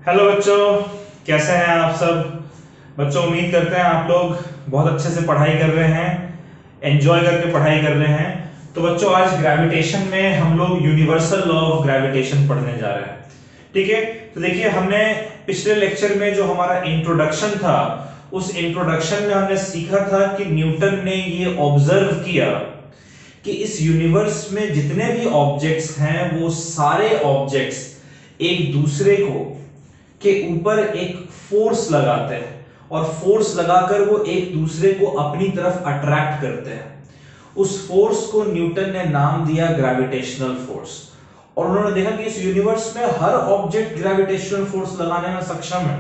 Hello बच्चों, कैसे हैं आप सब। बच्चों उम्मीद करते हैं आप लोग बहुत अच्छे से पढ़ाई कर रहे हैं, एंजॉय करके पढ़ाई कर रहे हैं। तो बच्चों आज ग्रेविटेशन में हम लोग यूनिवर्सल लॉ ऑफ ग्रेविटेशन पढ़ने जा रहे हैं। ठीक है, तो देखिए हमने पिछले लेक्चर में जो हमारा इंट्रोडक्शन था, उस इंट्रोडक्शन में हमने सीखा था कि न्यूटन ने ये ऑब्जर्व किया कि इस यूनिवर्स में जितने भी ऑब्जेक्ट्स हैं वो सारे ऑब्जेक्ट्स एक दूसरे को के ऊपर एक फोर्स लगाते हैं और फोर्स लगाकर वो एक दूसरे को अपनी तरफ अट्रैक्ट करते हैं। उस फोर्स को न्यूटन ने नाम दिया ग्रेविटेशनल फोर्स। और उन्होंने देखा कि इस यूनिवर्स में हर ऑब्जेक्ट ग्रेविटेशनल फोर्स लगाने में सक्षम है।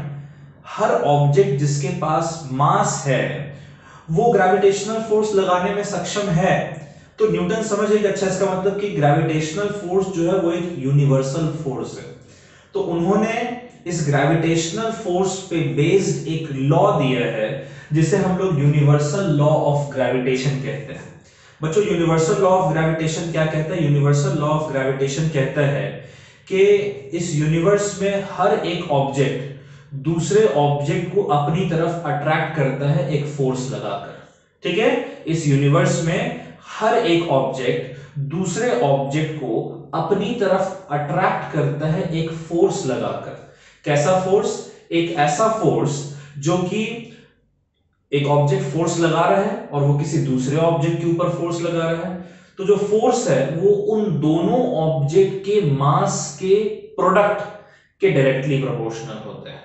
हर ऑब्जेक्ट जिसके पास मास है वो ग्रेविटेशनल फोर्स लगाने में सक्षम है। तो न्यूटन समझ एक अच्छा, इसका मतलब कि ग्रेविटेशनल फोर्स जो है वो एक यूनिवर्सल फोर्स है। तो उन्होंने इस ग्रेविटेशनल फोर्स पे बेस्ड एक लॉ दिया है जिसे हम लोग यूनिवर्सल लॉ ऑफ ग्रेविटेशन कहते हैं। बच्चों यूनिवर्सल लॉ ऑफ ग्रेविटेशन क्या कहता है? यूनिवर्सल लॉ ऑफ ग्रेविटेशन कहता है कि इस यूनिवर्स में हर एक ऑब्जेक्ट दूसरे ऑब्जेक्ट को अपनी तरफ अट्रैक्ट करता है एक फोर्स लगाकर। ठीक है, इस यूनिवर्स में हर एक ऑब्जेक्ट दूसरे ऑब्जेक्ट को अपनी तरफ अट्रैक्ट करता है एक फोर्स लगाकर। कैसा फोर्स? एक ऐसा फोर्स जो कि एक ऑब्जेक्ट फोर्स लगा रहा है और वो किसी दूसरे ऑब्जेक्ट के ऊपर फोर्स लगा रहा है। तो जो फोर्स है वो उन दोनों ऑब्जेक्ट के मास के प्रोडक्ट के डायरेक्टली प्रोपोर्शनल होता है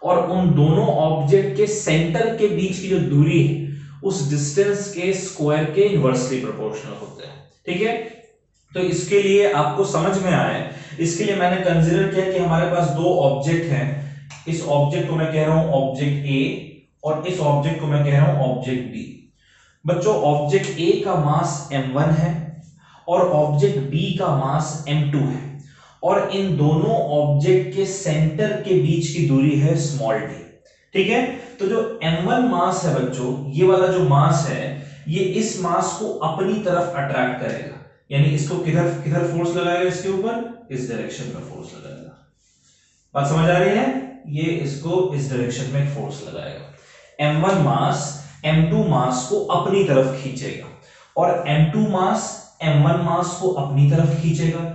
और उन दोनों ऑब्जेक्ट के सेंटर के बीच की जो दूरी है उस डिस्टेंस के स्क्वायर के इनवर्सली प्रोपोर्शनल होते हैं। ठीक है, तो इसके लिए आपको समझ में आए, इसके लिए मैंने कंसीडर किया कि हमारे पास दो ऑब्जेक्ट हैं। इस ऑब्जेक्ट को मैं कह रहा हूं ऑब्जेक्ट ए और इस ऑब्जेक्ट को मैं कह रहा हूं ऑब्जेक्ट बी। बच्चों ऑब्जेक्ट ए का मास m1 है और ऑब्जेक्ट बी का मास m2 है और इन दोनों ऑब्जेक्ट के सेंटर के बीच की दूरी है स्मॉल डी। ठीक है, तो जो m1 मास है बच्चों, ये वाला जो मास है ये इस मास को अपनी तरफ अट्रैक्ट करेगा, यानी इसको किधर किधर फोर्स लगाएगा? इसके ऊपर इस डायरेक्शन में फोर्स लगाएगा। बात समझ आ रही है? ये इसको इस डायरेक्शन में फोर्स लगाएगा। m1 मास m2 मास को अपनी तरफ खींचेगा और m2 मास m1 मास को अपनी तरफ खींचेगा।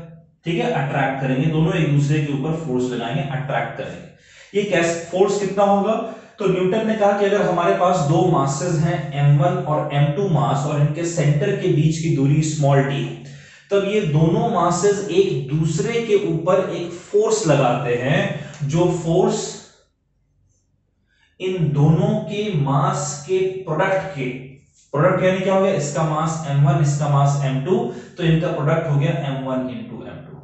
ठीक है, अट्रैक्ट करेंगे, दोनों एक दूसरे के ऊपर फोर्स लगाएंगे, अट्रैक्ट करेंगे। ये कैसे फोर्स कितना होगा? तो न्यूटन ने कहा कि अगर हमारे पास दो मासेस हैं m1 और m2 मास और इनके सेंटर के बीच की दूरी स्मॉल t है, तब ये दोनों मासेस एक दूसरे के ऊपर एक फोर्स लगाते हैं जो फोर्स इन दोनों के मास के प्रोडक्ट यानी क्या हो गया? इसका मास m1 इसका मास m2, तो इनका प्रोडक्ट हो गया m1 into m2।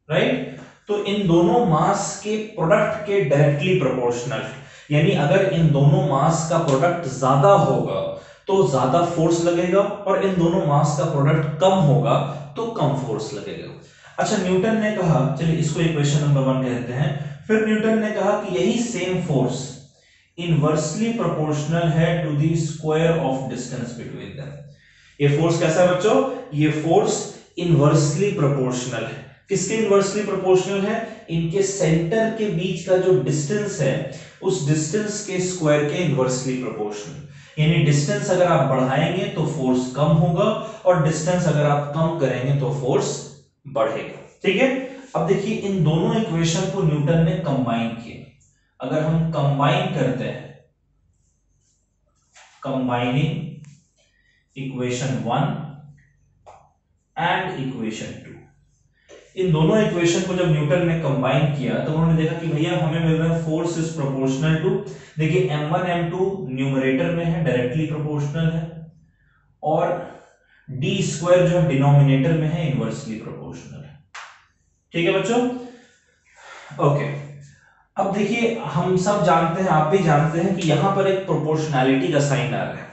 राइट, तो इन दोनों मास के प्रोडक्ट के डायरेक्टली प्रोपोर्शनल, यानी अगर इन दोनों मास का प्रोडक्ट ज्यादा होगा तो ज्यादा फोर्स लगेगा और इन दोनों मास का प्रोडक्ट कम होगा तो कम फोर्स लगेगा। अच्छा, न्यूटन ने कहा, चलिए इसको इक्वेशन नंबर 1 कहते हैं। फिर न्यूटन ने कहा कि यही सेम फोर्स इनवर्सली प्रोपोर्शनल है to the square of distance between them. ये फोर्स कैसा है बच्चों? ये फोर्स इनवर्सली प्रोपोर्शनल है। किसके इनवर्सली प्रोपोर्शनल है? इनके सेंटर के बीच का जो डिस्टेंस है उस डिस्टेंस के स्क्वायर के इनवर्सली प्रोपोर्शनल। यानी डिस्टेंस अगर आप बढ़ाएंगे तो फोर्स कम होगा और डिस्टेंस अगर आप कम करेंगे तो फोर्स बढ़ेगा। ठीक है, अब देखिए इन दोनों इक्वेशन को न्यूटन ने कंबाइन किया। अगर हम कंबाइन करते हैं, कंबाइनिंग इक्वेशन 1 एंड इक्वेशन 2, इन दोनों इक्वेशन को जब न्यूटन ने कंबाइन किया तो उन्होंने देखा कि भैया हमें मिल रहा है फोर्स इज प्रोपोर्शनल टू, देखिए m1 m2 न्यूमरेटर में है, डायरेक्टली प्रोपोर्शनल है, और d स्क्वायर जो डिनोमिनेटर में है इनवर्सली प्रोपोर्शनल है। ठीक है बच्चों, ओके। अब देखिए हम सब जानते हैं, आप भी जानते हैं कि यहां पर एक प्रोपोर्शनैलिटी का साइन आ रहा है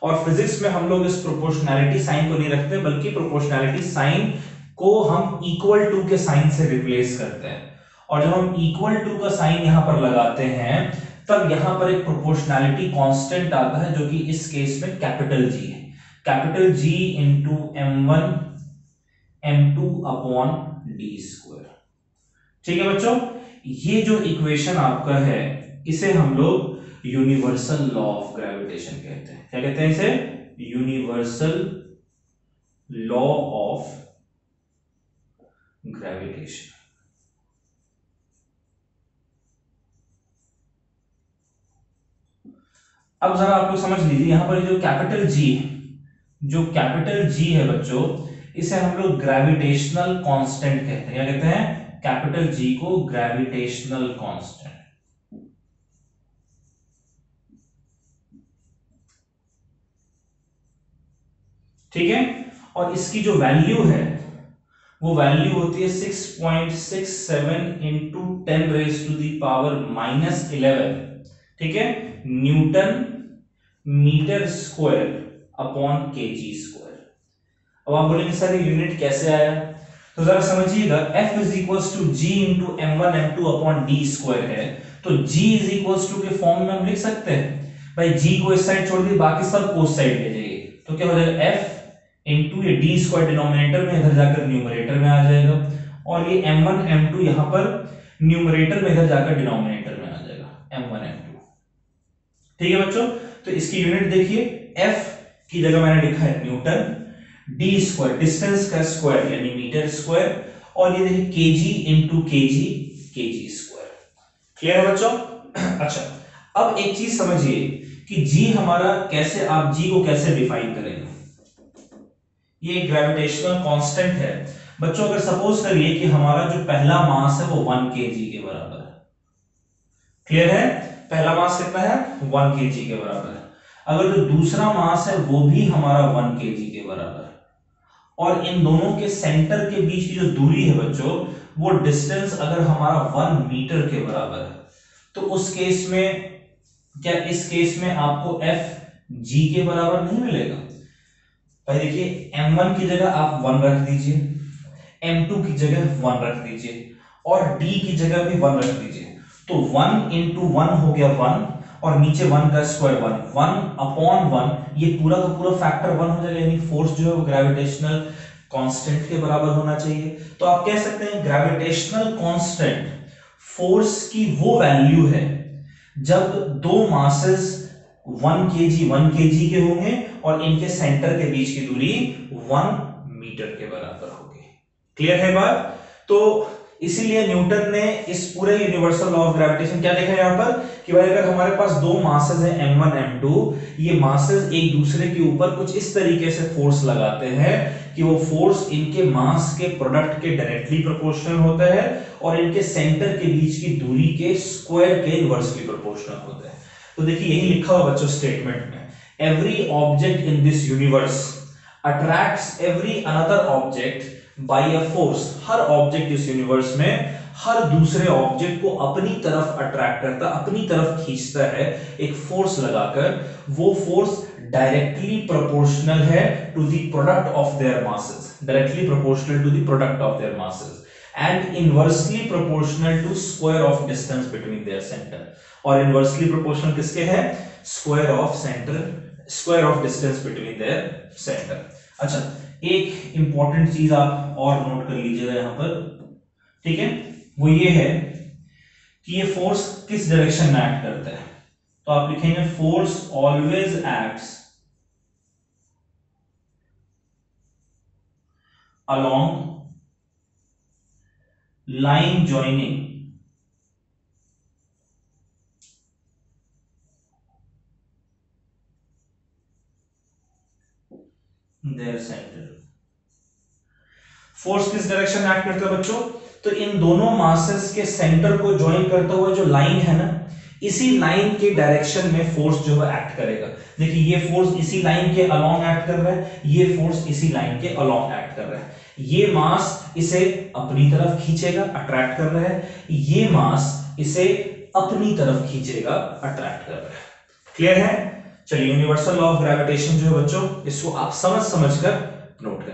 और फिजिक्स में हम लोग इस प्रोपोर्शनैलिटी साइन को नहीं रखते बल्कि प्रोपोर्शनैलिटी साइन को हम इक्वल टू के साइन से रिप्लेस करते हैं। और जब हम इक्वल टू का साइन यहां पर लगाते हैं तब यहां पर एक प्रोपोर्शनैलिटी कांस्टेंट आता है जो कि इस केस में कैपिटल G है, capital G into m1 m2 upon d square. ठीक है बच्चों, ये जो इक्वेशन आपका है इसे हम लोग यूनिवर्सल लॉ ऑफ ग्रेविटेशन कहते हैं। क्या कहते हैं इसे? Universal law of gravitation. अब जरा आप लोग समझ लीजिए, यहां पर जो कैपिटल जी है, जो कैपिटल जी है बच्चों, इसे हम लोग ग्रेविटेशनल कांस्टेंट कहते हैं। क्या कहते हैं? कैपिटल जी को ग्रेविटेशनल कांस्टेंट। ठीक है, और इसकी जो वैल्यू है वो वैल्यू होती है 6.67 इंटू 10⁻⁻11। ठीक है, newton metre square upon KG square. अब आप बोलेंगे सर ये यूनिट कैसे आया? तो जरा समझिएगा, F is equals to G into M1 M2 upon D square है, तो G इज इक्वल्स टू के फॉर्म में हम लिख सकते हैं भाई, G को इस साइड छोड़ दी, बाकी सब को उस साइड ले जाइए, तो क्या हो जाएगा? F इंटू ये डी स्क्वायर डिनोमिनेटर में, इधर जाकर न्यूमरेटर में आ जाएगा, और ये M1 M2 यहां पर न्यूमरेटर में, इधर जाकर डिनोमिनेटर में आ जाएगा M1 M2। ठीक है बच्चों, तो इसकी यूनिट देखिए, F की जगह मैंने लिखा है न्यूटन, डी स्क्वायर डिस्टेंस का स्क्वायर यानी मीटर स्क्वायर, और ये देखिए KG into KG, KG square. Clear है बच्चों? अच्छा, अब एक चीज समझिए कि जी हमारा कैसे, आप जी को कैसे डिफाइन करेंगे? ये ग्रेविटेशनल कांस्टेंट है बच्चों। अगर सपोज करिए कि हमारा जो पहला मास है वो 1 kg के बराबर है। क्लियर है? पहला मास कितना है? 1 kg के बराबर है। अगर जो दूसरा मास है वो भी हमारा 1 kg के बराबर है, और इन दोनों के सेंटर के बीच की जो दूरी है बच्चों, वो डिस्टेंस अगर हमारा 1 मीटर के बराबर है, तो उस केस में क्या, इस केस में आपको F G के बराबर नहीं मिलेगा? भाई देखिए, M1 की जगह आप 1 रख दीजिए, M2 की जगह 1 रख दीजिए, और D की जगह भी 1 रख दीजिए, तो 1 इंटू 1 हो गया 1, और नीचे 1 का स्क्वायर 1 अपॉन 1, ये पूरा का पूरा फैक्टर 1 हो जाएगा, यानी फोर्स जो है वो ग्रेविटेशनल कांस्टेंट के बराबर होना चाहिए। तो आप कह सकते हैं ग्रेविटेशनल कांस्टेंट फोर्स की वो वैल्यू है जब दो मासेस 1 kg के होंगे और इनके सेंटर के बीच की दूरी 1 मीटर के बराबर होगी। क्लियर है बात? तो इसीलिए न्यूटन ने इस पूरे यूनिवर्सल लॉ ऑफ ग्रेविटेशन क्या देखा यहां पर कि भाई अगर हमारे पास दो मासेस हैं M1 M2, ये मासेस एक दूसरे के ऊपर कुछ इस तरीके से फोर्स लगाते हैं कि वो फोर्स इनके मास के प्रोडक्ट के डायरेक्टली प्रोपोर्शनल होता है, और इनके सेंटर के बीच की दूरी के स्क्वायर के इनवर्सली प्रोपोर्शनल होता है। तो देखिए यही लिखा हुआ बच्चों स्टेटमेंट में, every object in this universe attracts every another object by a force. Her object इस यूनिवर्स में हर दूसरे ऑब्जेक्ट को अपनी तरफ अट्रैक्ट करता, अपनी तरफ खींचता है एक फोर्स लगाकर। वो फोर्स डायरेक्टली प्रोपोर्शनल है to the product of their masses, directly proportional to the product of their masses, and inversely proportional to square of distance between their centre. और इनवर्सली प्रोपोर्शनल किसके है? Square of centre, square of distance between their centre. अच्छा, एक important चीज आप और note कर लीजिएगा यहां पर, ठीक है, वो ये है कि ये फोर्स किस डायरेक्शन में एक्ट करता है। तो आप लिखेंगे force always acts along line joining there centre. Force किस डायरेक्शन में एक्ट करता है बच्चों? तो इन दोनों मासेस के सेंटर को ज्वाइन करता हुआ जो लाइन है ना, इसी लाइन के डायरेक्शन में फोर्स जो है एक्ट करेगा। देखिए ये फोर्स इसी लाइन के अलोंग एक्ट कर रहा है, ये फोर्स इसी लाइन के अलोंग एक्ट कर रहा है। ये मास इसे अपनी तरफ खींचेगा, अट्रैक्ट कर रहा है, ये मास इसे अपनी तरफ खींचेगा, अट्रैक्ट कर रहा है। क्लियर है? चलिए, यूनिवर्सल लॉ ऑफ ग्रेविटेशन जो है बच्चों, इसको आप समझ कर नोट करें।